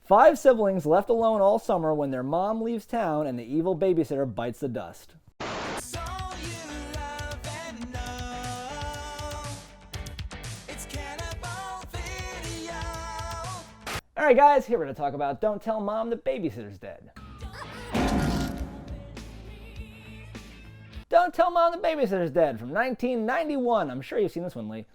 5 siblings left alone all summer when their mom leaves town and the evil babysitter bites the dust. Alright guys, here we're going to talk about Don't Tell Mom the Babysitter's Dead. Don't Tell Mom the Babysitter's Dead from 1991. I'm sure you've seen this one, Lee.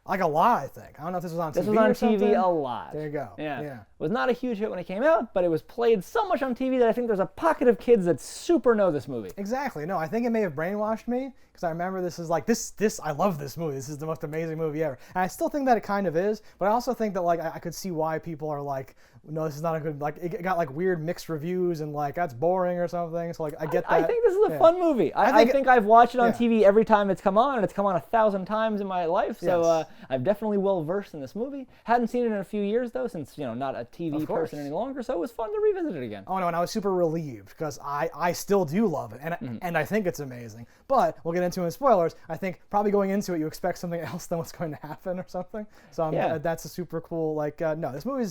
Like a lot, I think. I don't know if this was on TV This was on or something. TV a lot. There you go. Yeah. Yeah. It was not a huge hit when it came out, but it was played so much on TV that I think there's a pocket of kids that super know this movie. Exactly. No, I think it may have brainwashed me because I remember this is like this. I love this movie. This is the most amazing movie ever. And I still think that it kind of is, but I also think that like I could see why people are like, no, this is not a good. Like it got like weird mixed reviews and like that's boring or something. So like I get that. I think this is a fun movie. I think I've watched it on TV every time it's come on, and it's come on 1,000 times in my life. So I'm definitely well versed in this movie. Hadn't seen it in a few years though, since not a TV person any longer. So it was fun to revisit it again. Oh no, and I was super relieved because I still do love it, and I think it's amazing. But we'll get into it in spoilers. I think probably going into it, you expect something else than what's going to happen or something. So that's a super cool no, this movie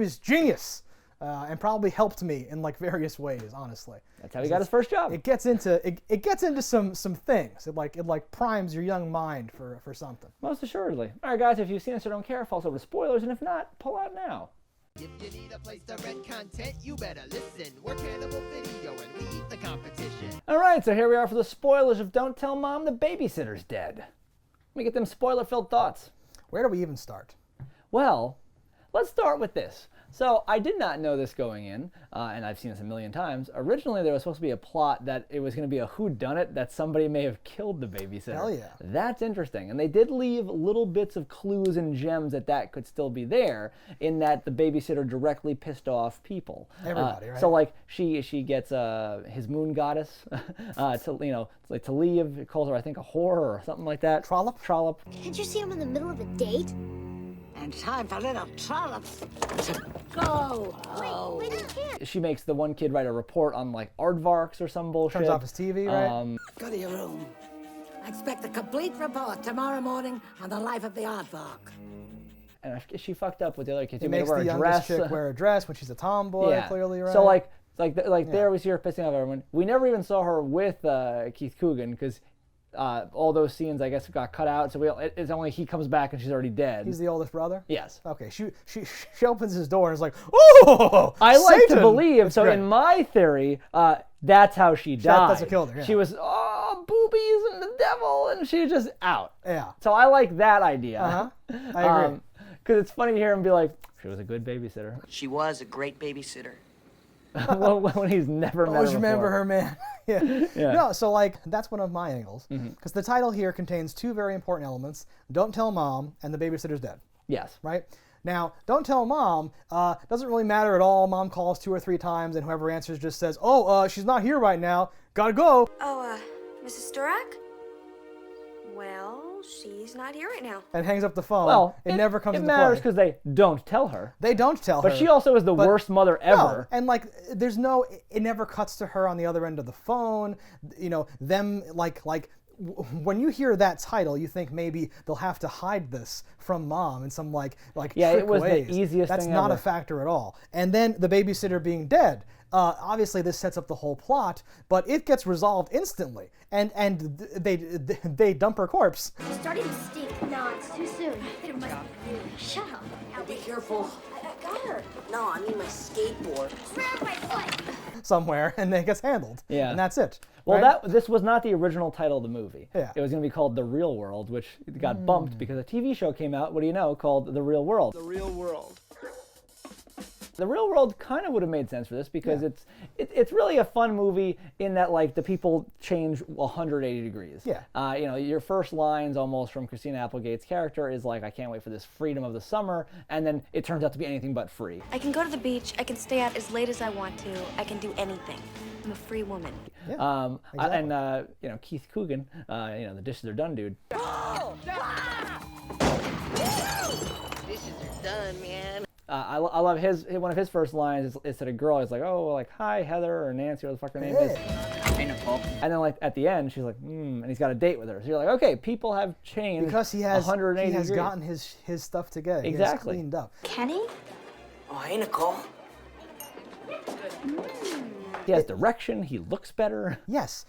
is genius. And probably helped me in like various ways, honestly. That's how he got his first job. It gets into some things. It like primes your young mind for something. Most assuredly. All right, guys, if you've seen this or don't care, falls over to spoilers, and if not, pull out now. If you need a place to rent content, you better listen. We're Cannibal Video and we eat the competition. All right, so here we are for the spoilers of Don't Tell Mom the Babysitter's Dead. Let me get them spoiler-filled thoughts. Where do we even start? Well, let's start with this. So I did not know this going in, and I've seen this a million times. Originally, there was supposed to be a plot that it was going to be a whodunit, that somebody may have killed the babysitter. Hell yeah. That's interesting. And they did leave little bits of clues and gems that could still be there, in that the babysitter directly pissed off people. Everybody, right? So like she gets his moon goddess to leave. It calls her, I think, a whore or something like that. Trollop? Trollop. Can't you see him in the middle of a date? And time for little trollops to go. Wait, you can't. She makes the one kid write a report on like aardvarks or some bullshit. Turns off his TV, right? Go to your room. I expect a complete report tomorrow morning on the life of the aardvark. And she fucked up with the other kids. He She made her makes wear the a youngest dress. chick wear a dress when she's a tomboy, clearly, right? So there we see her pissing off everyone. We never even saw her with Keith Coogan because all those scenes, I guess, got cut out. So it's only he comes back and she's already dead. He's the oldest brother? Yes. Okay, she opens his door and is like, oh, I like Satan! to believe, That's so great. in my theory, that's how she died. That's what killed her, yeah. She was, boobies and the devil, and she was just out. Yeah. So I like that idea. Uh-huh. I agree. Because it's funny to hear him be like, she was a good babysitter. She was a great babysitter. when he's never met her Always remember before. her, man. Yeah. No, so like that's one of my angles because the title here contains two very important elements: "Don't Tell Mom" and "The Babysitter's Dead." Yes. Right. Now, "Don't Tell Mom" doesn't really matter at all. Mom calls 2 or 3 times, and whoever answers just says, "Oh, she's not here right now. Gotta go." Oh, Mrs. Sturak? Well, she's not here right now. And hangs up the phone. Well, it never comes into play. It matters play. because they don't tell her. They don't tell her. But she also is the worst mother ever. No, and like, it never cuts to her on the other end of the phone. Them when you hear that title, you think maybe they'll have to hide this from Mom in some like trick it was ways. the easiest That's thing not ever. a factor at all. And then the babysitter being dead. Obviously, this sets up the whole plot, but it gets resolved instantly. And they dump her corpse. It's starting to stink. No, it's too soon. Shut up. Be careful. I got her. No, I mean my skateboard. Grab my foot. Somewhere, and then it gets handled. Yeah. And that's it. Well, right? this was not the original title of the movie. Yeah. It was going to be called The Real World, which got bumped because a TV show came out, what do you know, called The Real World. The real world. The Real World kind of would have made sense for this because it's really a fun movie in that like the people change 180 degrees. Yeah. Your first lines almost from Christina Applegate's character is like, I can't wait for this freedom of the summer, and then it turns out to be anything but free. I can go to the beach. I can stay out as late as I want to. I can do anything. I'm a free woman. Yeah, exactly. And Keith Coogan, the dishes are done dude. Dishes are done, man. I love one of his first lines is to the girl. He's like, oh, like, hi, Heather or Nancy, or the fuck her name is. Hey, Nicole. And then like at the end, she's like, and he's got a date with her. So you're like, okay, people have changed Because he has 180 gotten degrees. his stuff together. Exactly. He has cleaned up. Kenny? Oh, hey, Nicole. He has direction. He looks better. Yes.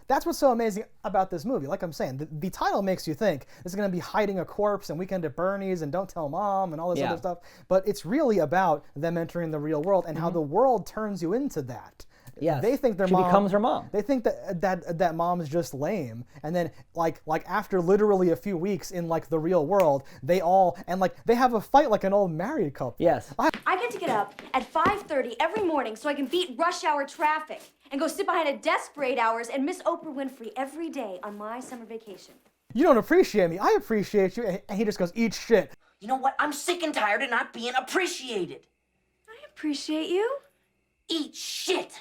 That's what's so amazing about this movie. Like I'm saying, the title makes you think this is going to be hiding a corpse and Weekend at Bernie's and Don't Tell Mom and all this other stuff. But it's really about them entering the real world and how the world turns you into that. Yes. They think she becomes her mom. They think that mom is just lame, and then like after literally a few weeks in like the real world, they have a fight like an old married couple. Yes. I get to get up at 5:30 every morning so I can beat rush hour traffic and go sit behind a desk for 8 hours and miss Oprah Winfrey every day on my summer vacation. You don't appreciate me. I appreciate you. And he just goes, eat shit. You know what? I'm sick and tired of not being appreciated. I appreciate you. Eat shit.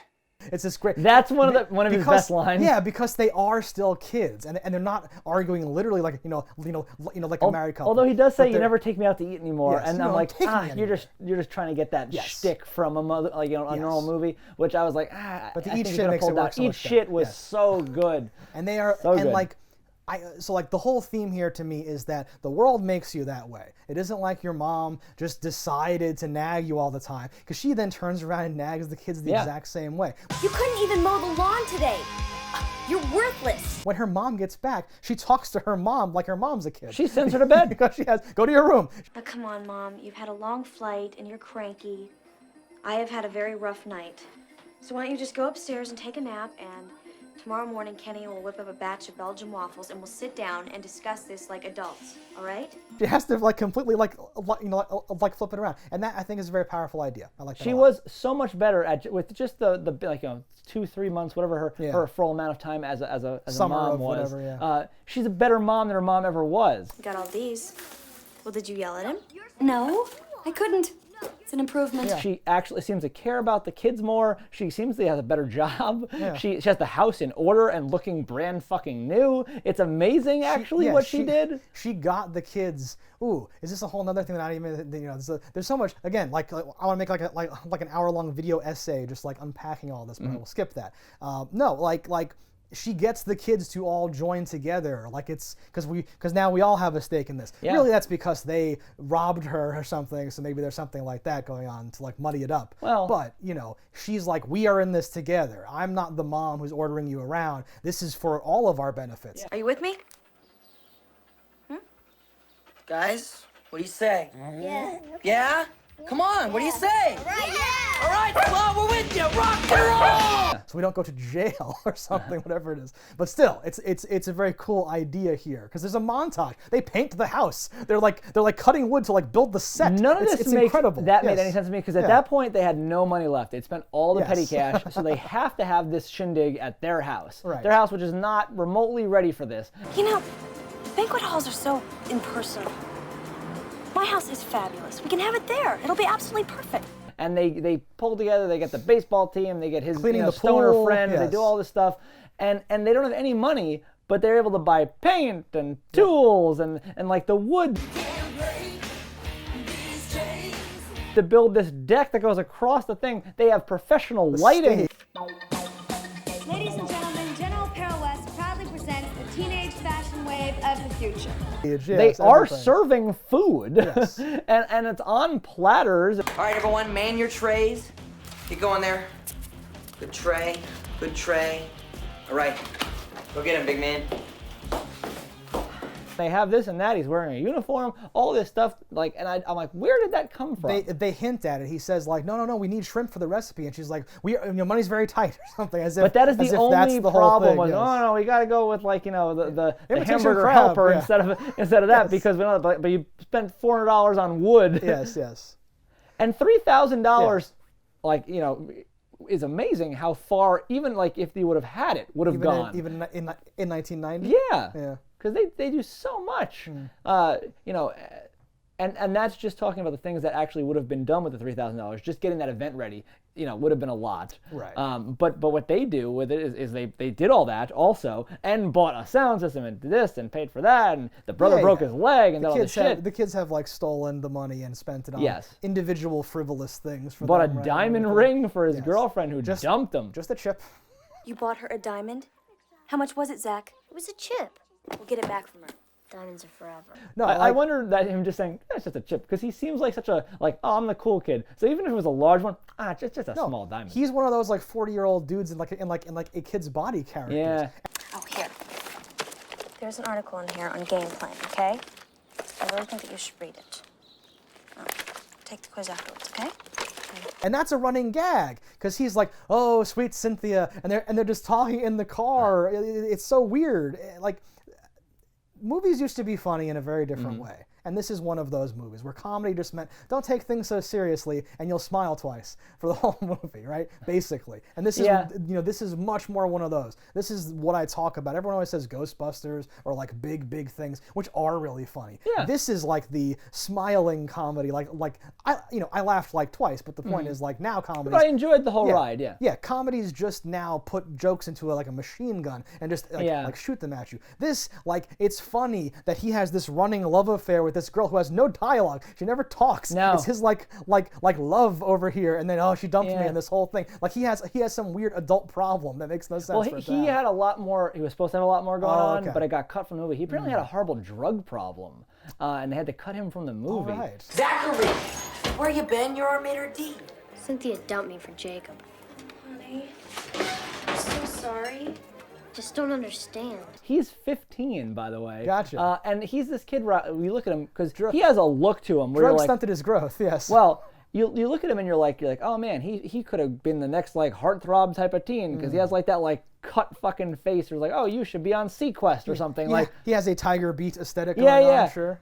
It's this great. That's one of his best lines. Yeah, because they are still kids, and they're not arguing literally like like a married couple. Although he does say, "You never take me out to eat anymore," Yes, and I'm like, you're just trying to get that shtick from a normal movie, which I was like, But the I eat think shit makes it work so Eat much shit better. was so good. And they are so and good. like. So like the whole theme here to me is that the world makes you that way. It isn't like your mom just decided to nag you all the time, because she then turns around and nags the kids the exact same way. You couldn't even mow the lawn today. You're worthless. When her mom gets back, she talks to her mom like her mom's a kid. She sends her to bed. Because she has, go to your room. Now, come on, Mom. You've had a long flight and you're cranky. I have had a very rough night. So why don't you just go upstairs and take a nap, and tomorrow morning Kenny will whip up a batch of Belgian waffles and we'll sit down and discuss this like adults, all right? She has to like completely like flip it around. And that I think is a very powerful idea. I like that. She was so much better with just the 2-3 months, whatever her full amount of time as a mom was. Whatever, she's a better mom than her mom ever was. Got all these. Well, did you yell at him? No, I couldn't. It's an improvement. Yeah. She actually seems to care about the kids more. She seems to have a better job. Yeah. She has the house in order and looking brand fucking new. It's amazing, actually, what she did. She got the kids. Ooh, is this a whole nother thing that I even there's so much. Again, like I want to make like an hour-long video essay just like unpacking all this, but I will skip that. No, like. She gets the kids to all join together, like it's because now we all have a stake in this. Yeah. Really, that's because they robbed her or something. So maybe there's something like that going on to like muddy it up. Well, but she's like, we are in this together. I'm not the mom who's ordering you around. This is for all of our benefits. Are you with me? Guys, what do you say? Yeah. Yeah? Come on, what do you say? All right, yeah. All right, come on, we're with you. Rock and roll! So we don't go to jail or something, whatever it is. But still, it's a very cool idea here because there's a montage. They paint the house. They're like cutting wood to like build the set. None of this made any sense to me because at that point they had no money left. They'd spent all the petty cash, so they have to have this shindig at their house. Right. Their house, which is not remotely ready for this. You know, banquet halls are so impersonal. My house is fabulous. We can have it there. It'll be absolutely perfect. And they pull together, they get the baseball team, they get his Cleaning the stoner pool, friend, they do all this stuff, and they don't have any money, but they're able to buy paint and tools and like the wood to build this deck that goes across the thing. They have professional lighting. Ladies and gentlemen, General Apparel West proudly presents the teenage fashion wave of the future. They are serving food, and it's on platters. All right, everyone, man your trays. Get going there. Good tray, good tray. All right, go get him, big man. They have this and that. He's wearing a uniform. All this stuff, and I'm like, where did that come from? They hint at it. He says like, no, we need shrimp for the recipe, and she's like, money's very tight or something. But that is the only problem. Was no, we got to go with the hamburger crab, helper instead of that because we know. But you spent $400 on wood. Yes. And $3,000, is amazing how far even if they would have had it would have gone. Even in 1990. Yeah. Because they do so much, and that's just talking about the things that actually would have been done with the $3,000. Just getting that event ready, would have been a lot. Right. But what they do with it is they did all that also and bought a sound system and did this and paid for that, and the brother broke his leg and all this shit. The kids have stolen the money and spent it on individual frivolous things. Bought a diamond ring for his girlfriend who dumped him. Just a chip. You bought her a diamond? How much was it, Zach? It was a chip. We'll get it back from her. Diamonds are forever. No, I wonder that him just saying that's just a chip because he seems like such a oh, I'm the cool kid. So even if it was a large one, just a small diamond. He's one of those like 40-year-old dudes in like a kid's body character. Yeah. Oh, here. There's an article in here on game playing, okay? I really think that you should read it. Take the quiz afterwards, okay? And that's a running gag because he's like, "Oh, sweet Cynthia," and they're just talking in the car. It's so weird. Like, movies used to be funny in a very different way. And this is one of those movies where comedy just meant don't take things so seriously and you'll smile twice for the whole movie, right? Basically. And this is this is much more one of those. This is what I talk about. Everyone always says Ghostbusters or like big things, which are really funny. Yeah. This is like the smiling comedy. Like I laughed like twice, but the point is like now comedy. But I enjoyed the whole ride. Yeah. Yeah, comedies just now put jokes into a machine gun and just like shoot them at you. This it's funny that he has this running love affair with this girl who has no dialogue. She never talks. No. It's his like love over here, and then she dumped me, and this whole thing. Like he has some weird adult problem that makes no sense. Well, for he had a lot more. He was supposed to have a lot more going on, but it got cut from the movie. He apparently had a horrible drug problem, and they had to cut him from the movie. All right. Zachary, where you been? You're our maitre d'. Cynthia dumped me for Jacob. Honey, I'm so sorry. Just don't understand. He's 15, by the way. Gotcha. And he's this kid. We look at him because he has a look to him where you're Drug like, stunted his growth. Yes. well, you look at him and you're like, oh man, he could have been the next like heartthrob type of teen because he has like that like cut fucking face. Or like, oh, you should be on Sequest or something. Like he has a Tiger Beat aesthetic going on, sure.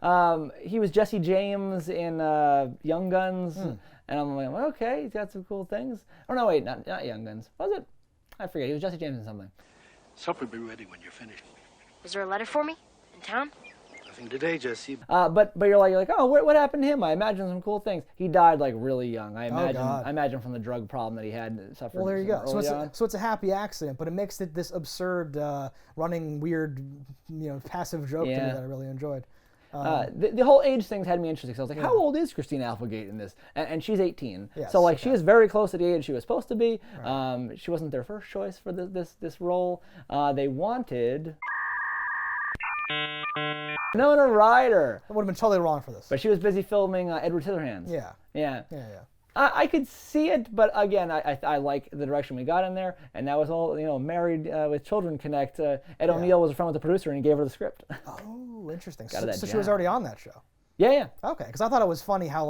He was Jesse James in Young Guns, and I'm like, okay, he's got some cool things. Oh no, wait, not Young Guns. Was it? I forget. He was Jesse James in something. Supper will be ready when you're finished. Is there a letter for me? In town? Nothing today, Jesse. But you're like, oh, what happened to him? I imagine some cool things. He died like really young. I imagine from the drug problem that he had suffered. Well, there you go. So it's a happy accident, but it makes it this absurd, running weird, passive joke to me that I really enjoyed. The whole age things had me interested because I was like, how old is Christina Applegate in this? And she's 18. Yes, so she is very close to the age she was supposed to be. Right. She wasn't their first choice for this role. They wanted Winona Ryder. I would have been totally wrong for this. But she was busy filming Edward Scissorhands. Yeah. I could see it, but again, I like the direction we got in there, and that was all, Married with Children Connect. Ed O'Neill was a friend with the producer, and he gave her the script. Oh, interesting. So she was already on that show. Yeah. Okay, because I thought it was funny how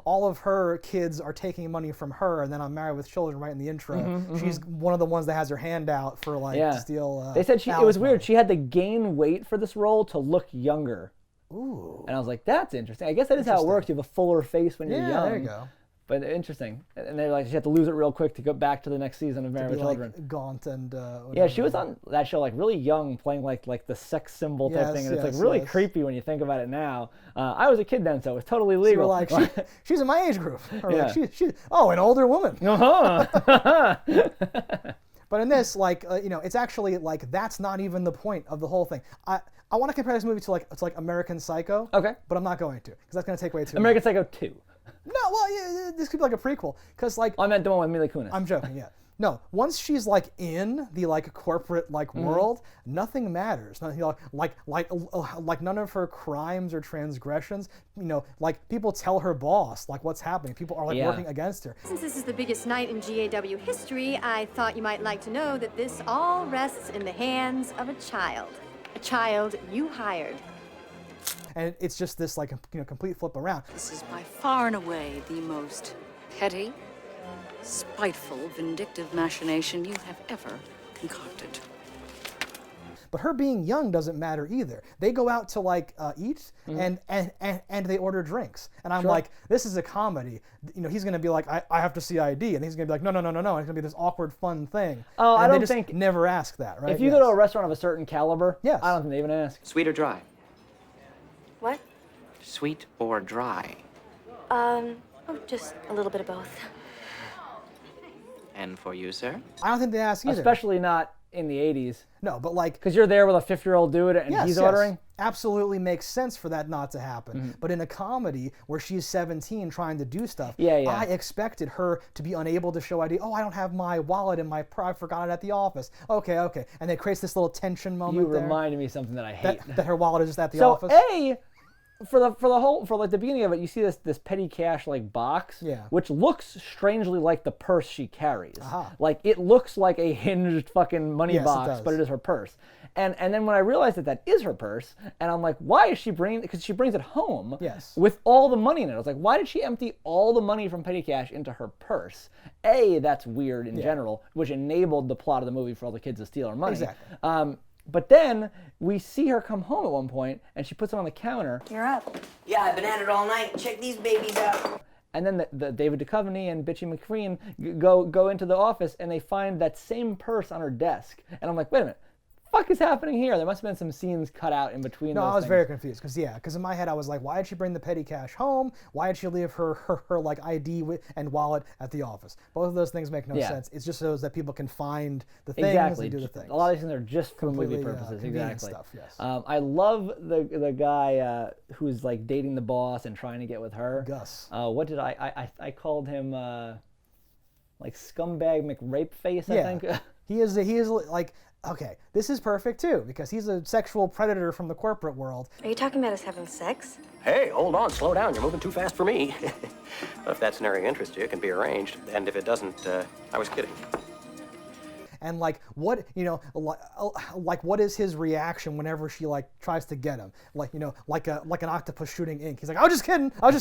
all of her kids are taking money from her, and then on Married with Children, right in the intro, she's one of the ones that has her hand out for to steal. They said it was weird. She had to gain weight for this role to look younger. Ooh. And I was like, that's interesting. I guess that is how it works. You have a fuller face when you're young. Yeah, there you go. But interesting. And they're like, she had to lose it real quick to go back to the next season of Married with Children. Gaunt and yeah, she was on that show like really young, playing like the sex symbol type thing, and it's like really creepy when you think about it now. I was a kid then, so it was totally legal. So you're like, she's in my age group. Or like, she's an older woman. But in this, it's actually that's not even the point of the whole thing. I want to compare this movie to American Psycho. Okay. But I'm not going to, because that's going to take way too long. American Psycho 2. No, well, this could be like a prequel, because I meant the one with Mila Kunis. I'm joking, yeah. No, once she's in the corporate world, nothing matters. Like none of her crimes or transgressions. People tell her boss what's happening. People are working against her. Since this is the biggest night in GAW history, I thought you might like to know that this all rests in the hands of a child you hired. And it's just this complete flip around. This is by far and away the most petty, spiteful, vindictive machination you have ever concocted. But her being young doesn't matter either. They go out to eat and they order drinks. And I'm like, this is a comedy. He's gonna be like, I have to see ID, and he's gonna be like, no. And it's gonna be this awkward, fun thing. Oh, and I don't think never ask that, right? If you go to a restaurant of a certain caliber, yes. I don't think they even ask. Sweet or dry? What? Sweet or dry? Just a little bit of both. And for you, sir? I don't think they ask either. Especially not in the 80s. No, but like... Because you're there with a 50-year-old dude and he's ordering? Absolutely makes sense for that not to happen. But in a comedy where she's 17 trying to do stuff, I expected her to be unable to show ID. Oh, I don't have my wallet in my I forgot it at the office. Okay. And it creates this little tension moment. You reminded me of something that I hate. That her wallet is just at the office. So for the beginning of it, you see this petty cash like box, which looks strangely like the purse she carries. Like it looks like a hinged fucking money box, but it is her purse. And then when I realized that is her purse, and I'm like, why is she bringing? Because she brings it home with all the money in it. I was like, why did she empty all the money from petty cash into her purse? That's weird in general, which enabled the plot of the movie for all the kids to steal her money. Exactly. But then we see her come home at one point, and she puts it on the counter. You're up. Yeah, I've been at it all night. Check these babies out. And then the David Duchovny and Bitchy McFreen go into the office, and they find that same purse on her desk. And I'm like, wait a minute. Fuck is happening here? There must have been some scenes cut out in between those I was things. very confused because in my head I was like, why did she bring the petty cash home? Why did she leave her like ID and wallet at the office? Both of those things make no sense. It's just so that people can find the things and do the things. A lot of these things are just for movie purposes. Exactly. Stuff, yes. I love the guy who's like dating the boss and trying to get with her. Gus. What did I called him like scumbag McRapeface, I think. He is like, okay, this is perfect too, because he's a sexual predator from the corporate world. Are you talking about us having sex? Hey, hold on, slow down. You're moving too fast for me. But if that's an area of interest to you, it can be arranged. And if it doesn't, I was kidding. And like what what is his reaction whenever she like tries to get him, like an octopus shooting ink? He's like, I was just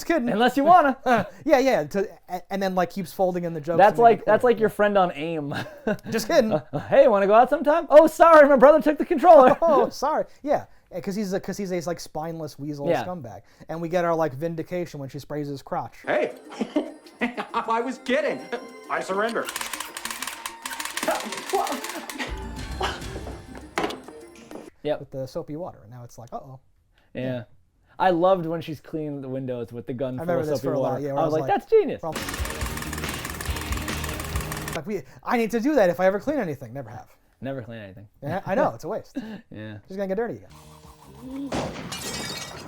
kidding. Unless you wanna. And then like keeps folding in the jokes. That's like your friend on AIM. Just kidding. Hey, want to go out sometime? Oh, sorry, my brother took the controller. Oh, sorry. Yeah. Because he's a like spineless weasel scumbag, and we get our like vindication when she sprays his crotch. Hey, I was kidding. I surrender. Yep. With the soapy water, and now it's like, Yeah. I loved when she's cleaning the windows with the gun full of soapy water. Yeah, I was like, that's genius. Like I need to do that if I ever clean anything. Never have. Never clean anything. Yeah, I know, it's a waste. Yeah. She's gonna get dirty again.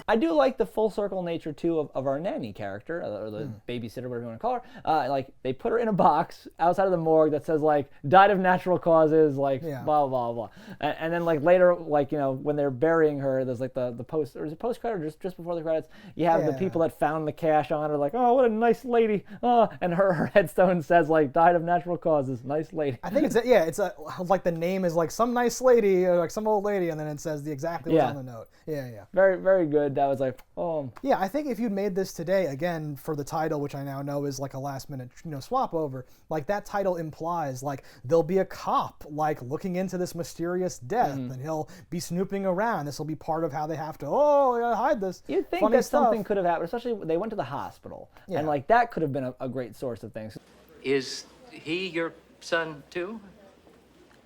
I do like the full circle nature too of our nanny character, or the babysitter, whatever you want to call her. Like they put her in a box outside of the morgue that says like died of natural causes, like blah blah blah. And then like later, like when they're burying her, there's like the post, or is it post credit or just before the credits? You have the people that found the cash on her, like, oh, what a nice lady. And her headstone says like died of natural causes, nice lady. I think it's like the name is like some nice lady or like some old lady, and then it says exactly what's on the note. Yeah. Very very good. That was like, oh. Yeah, I think if you'd made this today, again, for the title, which I now know is like a last minute, swap over, like that title implies like there'll be a cop like looking into this mysterious death, and he'll be snooping around. This will be part of how they have to, hide this. You'd think that something could have happened, especially when they went to the hospital, and like that could have been a great source of things. Is he your son too?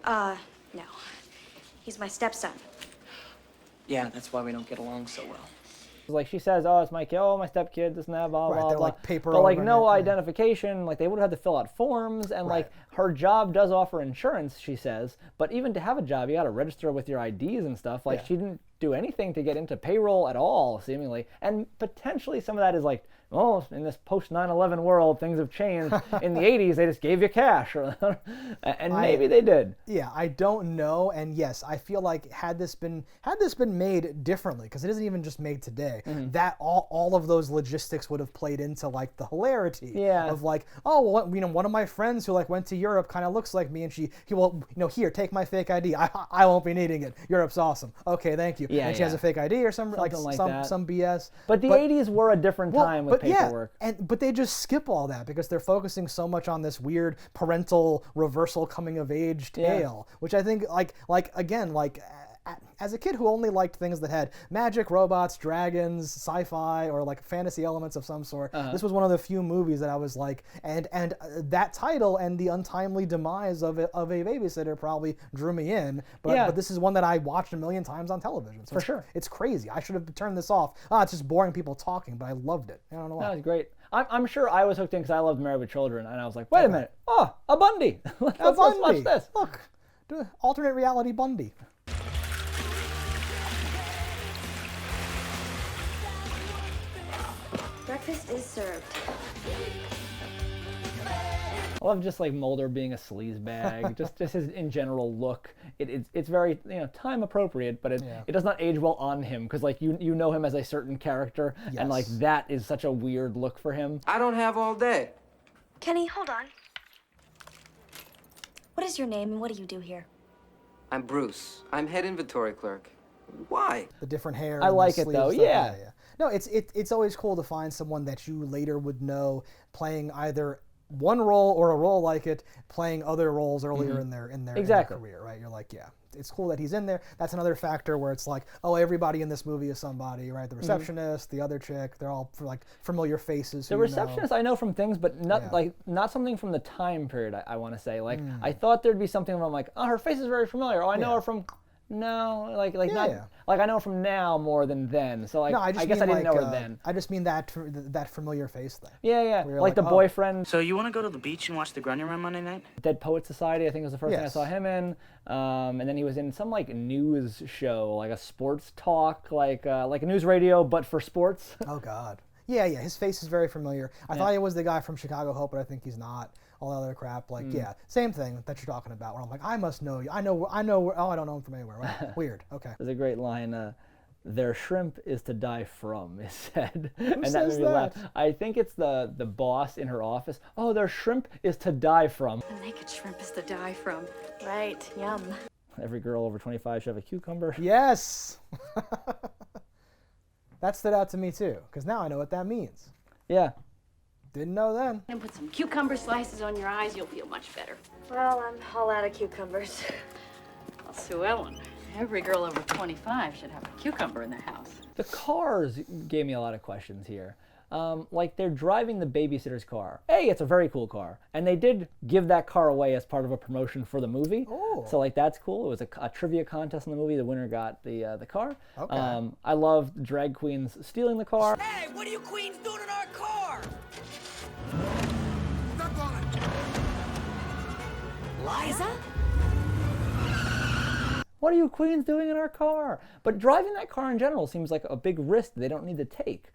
No. He's my stepson. Yeah, that's why we don't get along so well. Like she says, oh, it's my kid, my stepkid, this and that, blah, blah, blah. Like paper but like no identification, like they would have had to fill out forms, and like her job does offer insurance, she says, but even to have a job, you got to register with your IDs and stuff. Like she didn't do anything to get into payroll at all, seemingly. And potentially some of that is like, oh, in this post 9/11 world, things have changed. In the 80s, they just gave you cash, and maybe they did. Yeah, I don't know, and yes, I feel like had this been made differently, because it isn't even just made today, that all of those logistics would have played into like the hilarity of like, oh, well, one of my friends who like went to Europe kind of looks like me, and he will, here, take my fake ID. I won't be needing it. Europe's awesome. Okay, thank you. And she has a fake ID or some BS. But the 80s were a different time with paperwork. But they just skip all that because they're focusing so much on this weird parental reversal coming of age tale, which I think again as a kid who only liked things that had magic, robots, dragons, sci-fi, or like fantasy elements of some sort, this was one of the few movies that I was like, and that title and the untimely demise of a babysitter probably drew me in. But this is one that I watched a million times on television. So for sure. It's crazy. I should have turned this off. It's just boring people talking, but I loved it. I don't know why. That was great. I'm sure I was hooked in because I loved Married with Children, and I was like, wait a minute. Oh, a Bundy. Let's watch this. Look. alternate reality Bundy. Breakfast is served. I love just like Mulder being a sleazebag, just his in general look. It's very time appropriate, but it does not age well on him because like you know him as a certain character, and like that is such a weird look for him. I don't have all day. Kenny, hold on. What is your name and what do you do here? I'm Bruce. I'm head inventory clerk. Why? The different hair. I and like the it though. sleeve stuff. Yeah. No, it's always cool to find someone that you later would know playing either one role or a role like it, playing other roles earlier in their career, right? You're like, yeah, it's cool that he's in there. That's another factor where it's like, oh, everybody in this movie is somebody, right? The receptionist, the other chick, they're all like familiar faces. The receptionist I know from things, but not something from the time period. I want to say like I thought there'd be something where I'm like, oh, her face is very familiar. Oh, I know her from. No, like I know from now more than then. So like, I guess I didn't know her then. I just mean that familiar face thing. Yeah. Like the boyfriend. So you want to go to the beach and watch The Grunion Run Monday night? Dead Poet Society, I think was the first thing I saw him in. And then he was in some like news show, like a sports talk, like a news radio, but for sports. Oh God. Yeah. His face is very familiar. I thought he was the guy from Chicago Hope, but I think he's not. All that other crap, like same thing that you're talking about. Where I'm like, I must know you. I know. Oh, I don't know him from anywhere. Right? Weird. Okay. There's a great line. Their shrimp is to die from, is said. Who and says that made me laugh. I think it's the boss in her office. Oh, their shrimp is to die from. The naked shrimp is to die from. Right, yum. Every girl over 25 should have a cucumber. Yes. That stood out to me too, because now I know what that means. Yeah. Didn't know then. And put some cucumber slices on your eyes, you'll feel much better. Well, I'm all out of cucumbers. Well, Sue Ellen, every girl over 25 should have a cucumber in their house. The cars gave me a lot of questions here. Like they're driving the babysitter's car. It's a very cool car. And they did give that car away as part of a promotion for the movie. Oh. So like that's cool. It was a trivia contest in the movie. The winner got the car. Okay. I love drag queens stealing the car. Hey, what are you queens doing in our car? Liza? What are you queens doing in our car? But driving that car in general seems like a big risk they don't need to take.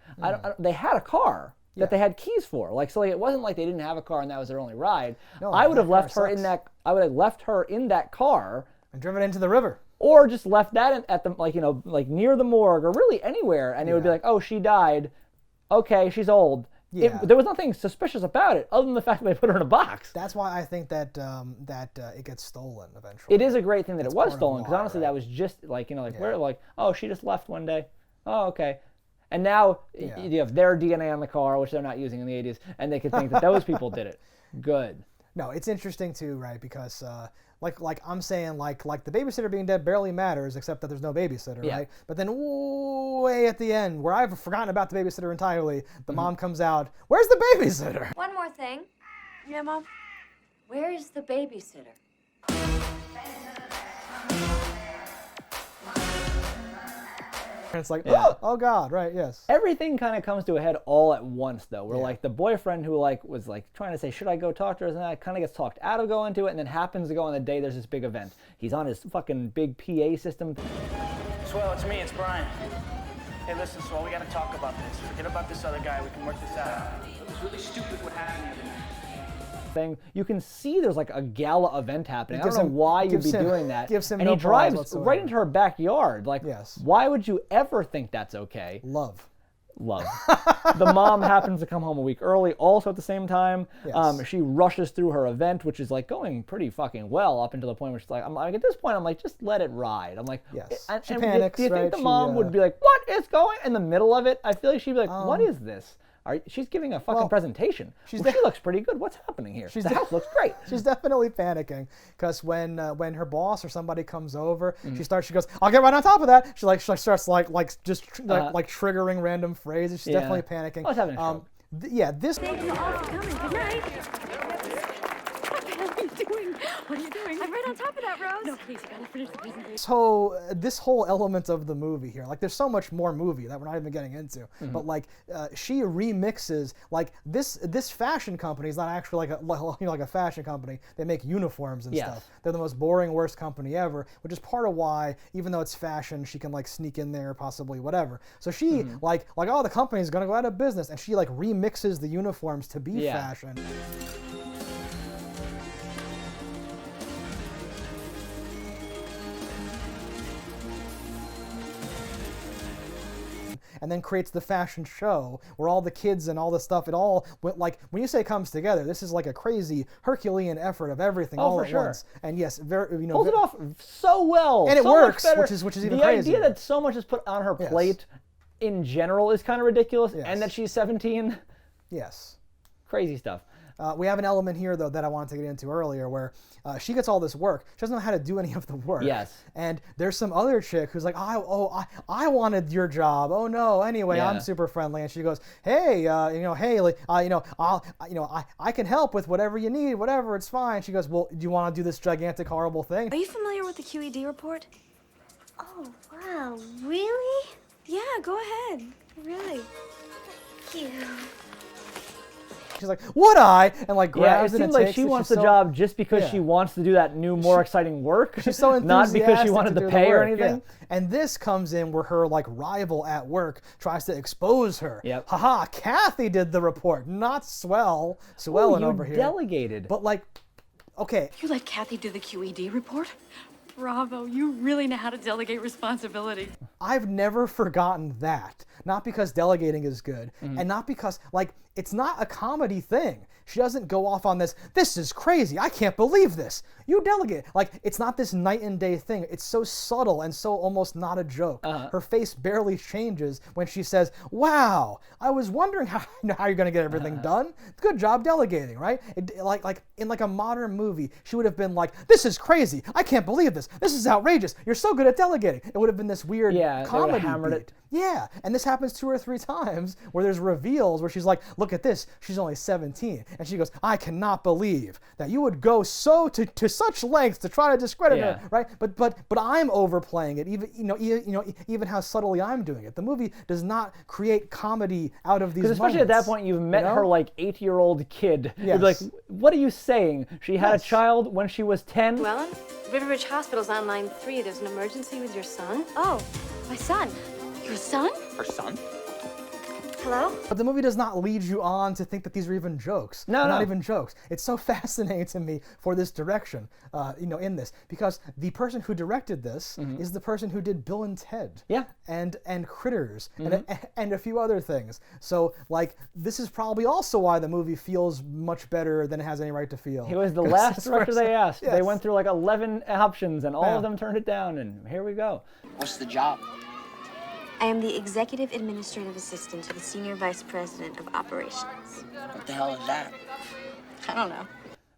They had a car that they had keys for. So it wasn't like they didn't have a car and that was their only ride. No, I would have left her in that. I would have left her in that car and driven into the river, or just left that at the like near the morgue or really anywhere, and it would be like, oh, she died. Okay, she's old. Yeah. There was nothing suspicious about it, other than the fact that they put her in a box. That's why I think that it gets stolen eventually. It is a great thing that it was stolen, because honestly, that was just where oh, she just left one day. Oh, okay. And now you have their DNA on the car, which they're not using in the 80s, and they could think that those people did it. Good. No, it's interesting too, right? Because like I'm saying, like the babysitter being dead barely matters, except that there's no babysitter, right? But then way at the end, where I've forgotten about the babysitter entirely, the mom comes out. Where's the babysitter? One more thing. Yeah, Mom? Where is the babysitter? And it's like, oh God, right, yes. Everything kind of comes to a head all at once, though. Where like the boyfriend who was trying to say, should I go talk to her? And that kind of gets talked out of going to it, and then happens to go on the day there's this big event. He's on his fucking big PA system. Swell, it's me, it's Brian. Hey, listen, Swell, we gotta talk about this. Forget about this other guy, we can work this out. It was really stupid what happened the other night. You can see there's like a gala event happening. I don't know why you'd be doing that. And he drives right into her backyard. Like, why would you ever think that's okay? Love. The mom happens to come home a week early, also at the same time. She rushes through her event, which is like going pretty fucking well up until the point where she's like, at this point, I'm like, just let it ride. I'm like, she panics, do you think the mom would be like, what is going in the middle of it? I feel like she'd be like, what is this? She's giving a fucking presentation. She looks pretty good. What's happening here? The house looks great. She's definitely panicking because when her boss or somebody comes over, she goes, I'll get right on top of that. She starts triggering random phrases. She's definitely panicking. I was having a stroke. This. Thank you all for coming. Good night. What are you doing? What are you doing? I read on top of that, Rose. No, please, you gotta finish the presentation. So this whole element of the movie here, like there's so much more movie that we're not even getting into, but like she remixes like this fashion company is not actually like a fashion company. They make uniforms and stuff. They're the most boring, worst company ever, which is part of why, even though it's fashion, she can like sneak in there, possibly whatever. So she like oh, the company's gonna go out of business, and she like remixes the uniforms to be fashion. And then creates the fashion show where all the kids and all the stuff, it all went like, when you say comes together, this is like a crazy Herculean effort of everything all at once. And yes, very, you know, pulls it off so well, and it so works, which is even crazy. The idea that so much is put on her plate in general is kind of ridiculous, and that she's 17. Yes. Crazy stuff. We have an element here, though, that I wanted to get into earlier, where she gets all this work. She doesn't know how to do any of the work. Yes. And there's some other chick who's like, I wanted your job. Oh no. Anyway, I'm super friendly, and she goes, hey, I can help with whatever you need, whatever. It's fine. She goes, well, do you want to do this gigantic, horrible thing? Are you familiar with the QED report? Oh, wow. Really? Yeah, go ahead. Really. Cute. She's like, would I? And like grabs it seems like she wants the job just because she wants to do that new, more exciting work. She's so enthusiastic, not because she wanted the pay or anything. And this comes in where her like rival at work tries to expose her. Yep. Haha, Kathy did the report, not Swellen over here. Delegated. But like, okay. You let Kathy do the QED report? Bravo, you really know how to delegate responsibility. I've never forgotten that. Not because delegating is good, and not because, like, it's not a comedy thing. She doesn't go off on this is crazy, I can't believe this. You delegate. Like, it's not this night and day thing. It's so subtle and so almost not a joke. Her face barely changes when she says, wow, I was wondering how you're going to get everything done. Good job delegating, right? Like in like a modern movie, she would have been like, this is crazy, I can't believe this. This is outrageous. You're so good at delegating. It would have been this weird comedy beat. Yeah, and this happens 2 or 3 times where there's reveals where she's like, look at this, she's only 17. And she goes, I cannot believe that you would go so to such lengths to try to discredit her, right? But I'm overplaying it, even how subtly I'm doing it. The movie does not create comedy out of these moments. Especially at that point, you've met her like 8-year-old kid. Yes. You'd be like, what are you saying? She had a child when she was 10? Well, River Ridge Hospital's on line 3. There's an emergency with your son. Oh, my son. Your son? Her son? Hello? But the movie does not lead you on to think that these are even jokes. No, not even jokes. It's so fascinating to me for this direction, in this, because the person who directed this is the person who did Bill and Ted. Yeah. And Critters and a few other things. So like this is probably also why the movie feels much better than it has any right to feel. It was the last director they asked. Yes. They went through like 11 options, and all of them turned it down. And here we go. What's the job? I am the Executive Administrative Assistant to the Senior Vice President of Operations. What the hell is that? I don't know.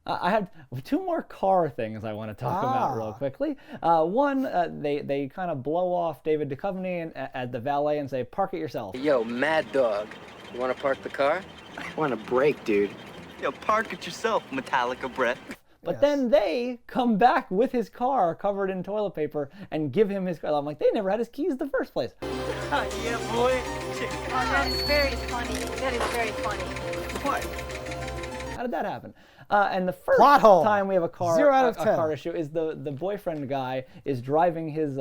I have 2 more car things I want to talk about real quickly. One, they kind of blow off David Duchovny at the valet and say, park it yourself. Yo, Mad Dog, you want to park the car? I want a break, dude. Yo, park it yourself, Metallica Brett. But then they come back with his car covered in toilet paper and give him his car. I'm like, they never had his keys in the first place. Yeah, boy. Oh, that is very funny. That is very funny. What? How did that happen? And the first Plot hole. time we have a car 0 out of 10. car issue is the boyfriend guy is driving his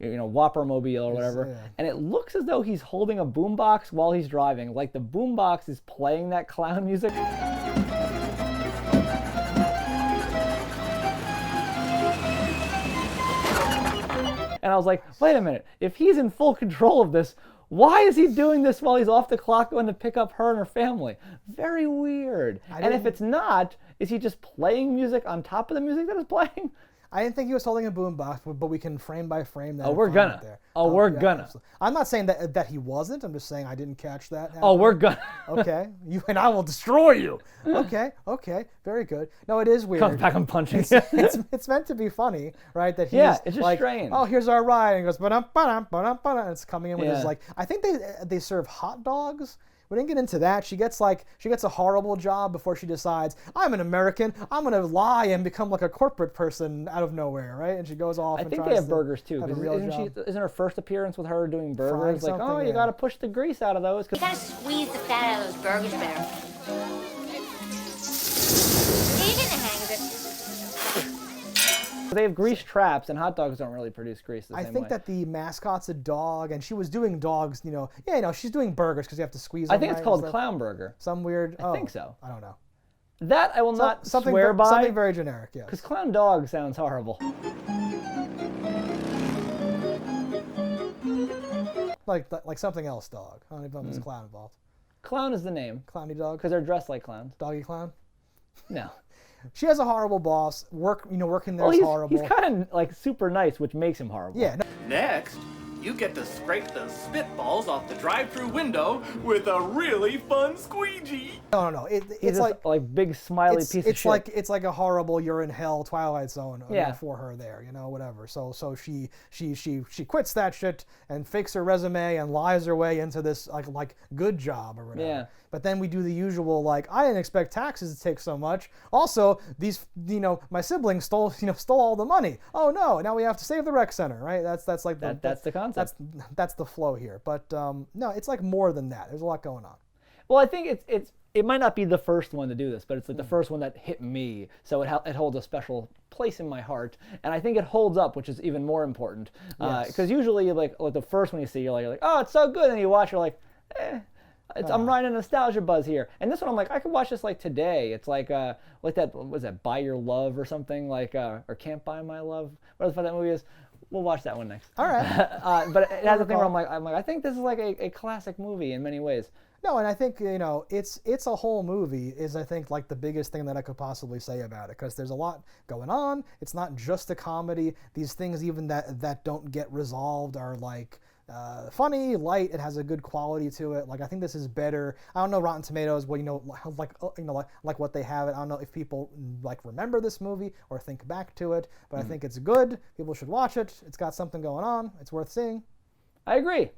Whopper-mobile or whatever, and it looks as though he's holding a boombox while he's driving, like the boombox is playing that clown music. And I was like, wait a minute, if he's in full control of this, why is he doing this while he's off the clock going to pick up her and her family? Very weird. And if it's not, is he just playing music on top of the music that is playing? I didn't think he was holding a boombox, but we can frame by frame that. Oh, we're gonna. There. We're gonna. Absolutely. I'm not saying that he wasn't. I'm just saying I didn't catch that. Oh, we're gonna. Okay, you and I will destroy you. Okay, very good. No, it is weird. Comes back and punching. It's meant to be funny, right? That he's it's just like, strange. oh, here's our ride, and he goes, ba-dum, ba-dum, ba-dum, ba-dum, and it's coming in with his like. I think they serve hot dogs We didn't get into that. She gets a horrible job before she decides, I'm an American, I'm gonna lie and become like a corporate person out of nowhere, right? And she goes off. I think they have burgers too. Isn't her first appearance with her doing burgers? Like, oh, you gotta push the grease out of those. You gotta squeeze the fat out of those burgers better. You get the hang of it. They have grease traps, and hot dogs don't really produce grease the same way. I think that the mascot's a dog, and she was doing dogs, she's doing burgers because you have to squeeze them. I think it's called Clown Burger. Some weird... I think so. I don't know. That I will not swear by. Something very generic, yes. Because Clown Dog sounds horrible. Like something else dog. I don't even know if there's a clown involved. Clown is the name. Clowny dog? Because they're dressed like clowns. Doggy clown? No. She has a horrible boss. Working there is horrible. He's kind of like super nice, which makes him horrible. Yeah. Next, you get to scrape the spitballs off the drive-thru window with a really fun squeegee. No. It's like big smiley piece of shit. It's like a horrible "you're in hell" Twilight Zone for her there, whatever. So she quits that shit and fakes her resume and lies her way into this like good job or whatever. Yeah. But then we do the usual I didn't expect taxes to take so much. Also, these my siblings stole all the money. Oh no! Now we have to save the rec center, right? That's the concept. That's the flow here. But no, it's like more than that. There's a lot going on. Well, I think it might not be the first one to do this, but it's like the first one that hit me, so it holds a special place in my heart, and I think it holds up, which is even more important. Because usually, like the first one you see, you're like, oh, it's so good, and you watch, you're like, I'm riding a nostalgia buzz here. And this one, I'm like, I could watch this like today. It's like that, what was that, Buy Your Love or something, or Can't Buy My Love, whatever the fuck that movie is. We'll watch that one next. All right. But it has a thing where I'm like, I think this is like a classic movie in many ways. No, and I think, it's a whole movie is, I think, like the biggest thing that I could possibly say about it, because there's a lot going on. It's not just a comedy. These things even that don't get resolved are like funny, light. It has a good quality to it. Like, I think this is better. I don't know Rotten Tomatoes, like what they have it. I don't know if people like remember this movie or think back to it, but I think it's good. People should watch it. It's got something going on. It's worth seeing. I agree.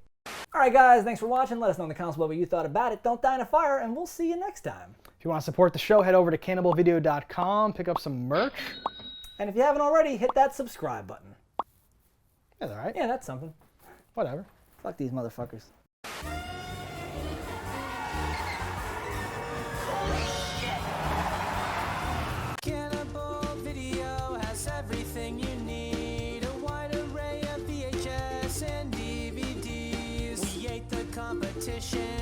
All right, guys, thanks for watching. Let us know in the comments what you thought about it. Don't die in a fire, and we'll see you next time. If you want to support the show, head over to cannibalvideo.com, pick up some merch. And if you haven't already, hit that subscribe button. That's all right. Yeah, that's something. Whatever. Fuck these motherfuckers. Cannibal Video has everything you need. A wide array of VHS and DVDs. We ate the competition.